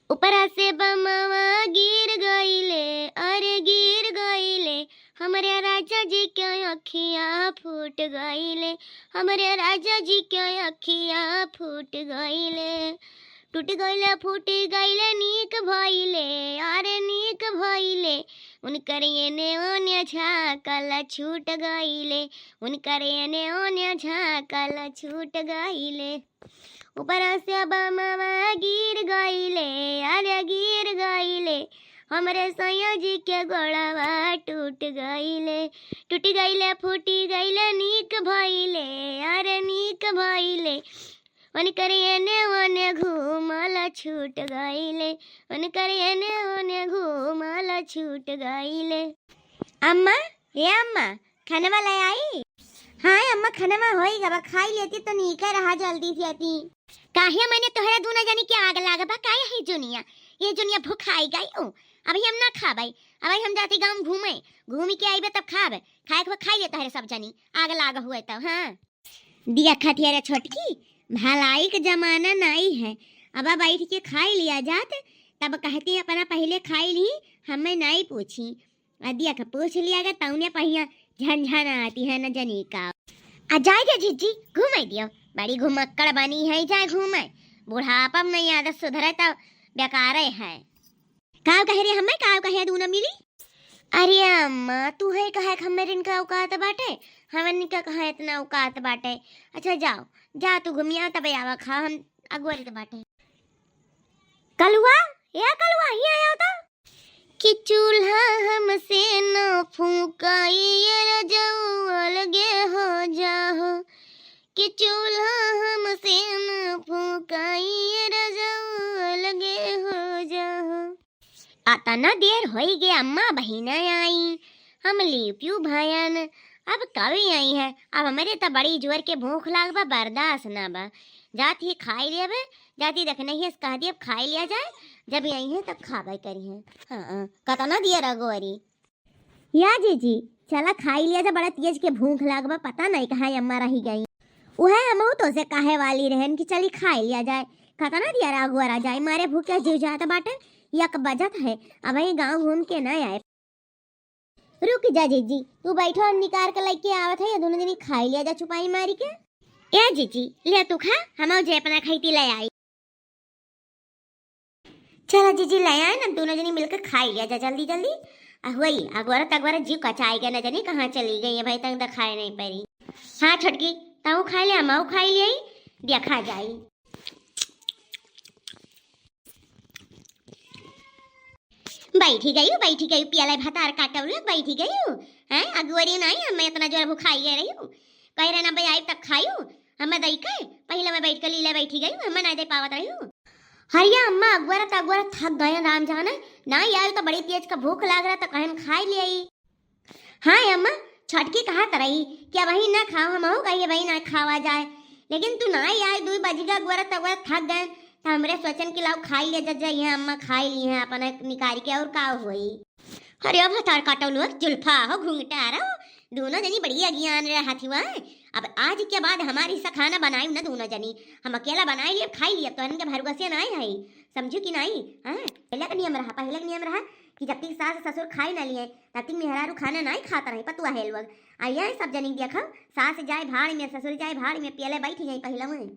ऊपरा से बमवा गिर गईले, अरे गिर गईले, हमरे राजा जी के अखियाँ फूट गईले, हमरे राजा जी के अखियाँ फूट गईले, टूट गईले फूट गईले नीक भइले, अरे नीक भइले, उनकर एने ओने झाकल छूट गईले, उनकर एने ओने झाकल छूट गईले, ऊपर से बमवा गिर गईले, अरे गिर गईले, हमरे सैया जी के गोड़वा टूट गईले फूटी गईले नीक भइले, अरे नीक भइले, उनकर एने ओने घूमल छूट गईले, उनकर एने ओने घूमल छूट गईले। अम्मा, हे अम्मा, खाना वाला आई? हाँ अम्मा, खाना होई गबा, खाई लेती तो नीक रहा जल्दी से आती। काहे मैंने तोहरा दूना जानी के आग लागबा, काहे है जुनिया, ये जुनिया भूखाई गई ओ, अभी हम ना खाबई, अभी हम जाती गांव घूमे, घूमी के आईबे तब खाबे, खाए के खाई ले तोहरे सब जनी, आग लाग हुए तब। हाँ दिया खाती अरे छोटकी, भलाई के जमाना नहीं है, अब बैठ के खाई लिया जात, तब कहती अपना पहले खाई ली, हमें नहीं पूछी, दिया का पूछ लिया गया तौने पहिया झनझन आती है न जनी का। आ जाए जीजी घुमाई दियो, बड़ी घुमक्कड़ बनी है, जाए घूमे, बुढ़ापा में नहीं आदत सुधरे तो बेकार है। काव कह रही हमें, काव कहे दूना मिली? अरे अम्मा तू है कहे हमें इनका औकात बाटे, हमें इनका कहे इतना औकात बाटे। अच्छा जाओ जा तू घूमिया तब आवा खा, हम अगुवारी तो बाटे। कलुआ या कलुआ ही आया होता कि चूल्हा हमसे न फूकाई जाओ अलगे हो जाओ, कि चूल्हा हमसे न फूकाई जाओ अलगे हो जाओ। आता न देर हो गई अम्मा बहिना आई, हम लिप्यू भयन अब कभी आई है, अब हमारे तो बड़ी जोर के भूख लाग बा, बर्दाश्त ना बा, जाती खाई लेबे, जाती देखने ही कह दी अब खाई लिया जाए, जब आई है तब खाबे करी है। हाँ कता ना दिया रगोरी या जीजी चला खाई लिया जा, बड़ा तेज के भूख लाग बा, पता नहीं कहाँ अम्मा रही गई, वह हम तो से काहे वाली रहन कि चली खाई लिया जाए, कता ना दिया रगोरा जाए, मारे भूखे जीव जाता बाटे, यक बजत है, अब ये गांव घूम के ना आए। रुक जा जीजी तू बैठो, हम निकाल के लेके आवत है, ये दोनों जनी खाई लिया जा छुपाई मारी के। ए जीजी ले तू खा, हम जे अपना खाईती ले आई। चला जीजी ले आए ना, दोनों जनी मिलकर खाई लिया जा जल्दी जल्दी। वही अगवारा तगवारा जीव कचाई गया, न जानी कहाँ चली गई है भाई, तक तो खाए नहीं पड़ी। हाँ छोटकी ताऊ खाई लिया, माऊ खाई लिया, दिया खा जाई। बैठी गई पियाला भातार काटल बैठी गई हैं, अगुवरी नहीं मैं इतना जोर भूखाई रही हूँ, कह रहे ना भाई आई तक खाई हूँ, हमें दई के पहले मैं बैठ कर लीला बैठी गई, हमें नहीं दे पावत रही हूँ। हरिया अम्मा अगुवरा थक गए राम जाने ना यार, तो बड़ी तेज का भूख लग रहा, तो कहीं खाई लिया। हाँ अम्मा छटकी कहा तरही क्या वही ना खाओ, हम कहिए वही ना खावा जाए, लेकिन तू ना यार 2 बजेगा अगुवरा तगुवरा थक गए, तो हमरे सोचन कि लाओ खाई ले जाइए, अम्मा खाई ली है अपना निकाल के, और का हुई। अरे अब हतार काटो जुल्फा हो घूंघटा रहो, दोनों जनी बड़ी अज्ञान रहा थी वह, अब आज के बाद हमारी सा खाना बनाई ना दोनों जनी, हम अकेला बनाई लिए खाई लिए, तो इनके भरगोसे ना है, समझू कि नहीं। हाँ पहले का नियम रहा कि जब तक सास ससुर खाई ना लिए तब तक मेहरारू खाना नहीं खाता रही, पतुआ है लोग आइए सब जनी देखा, सास जाए भाड़ में ससुर जाए भाड़ में, पियले बैठी जाए पहला में।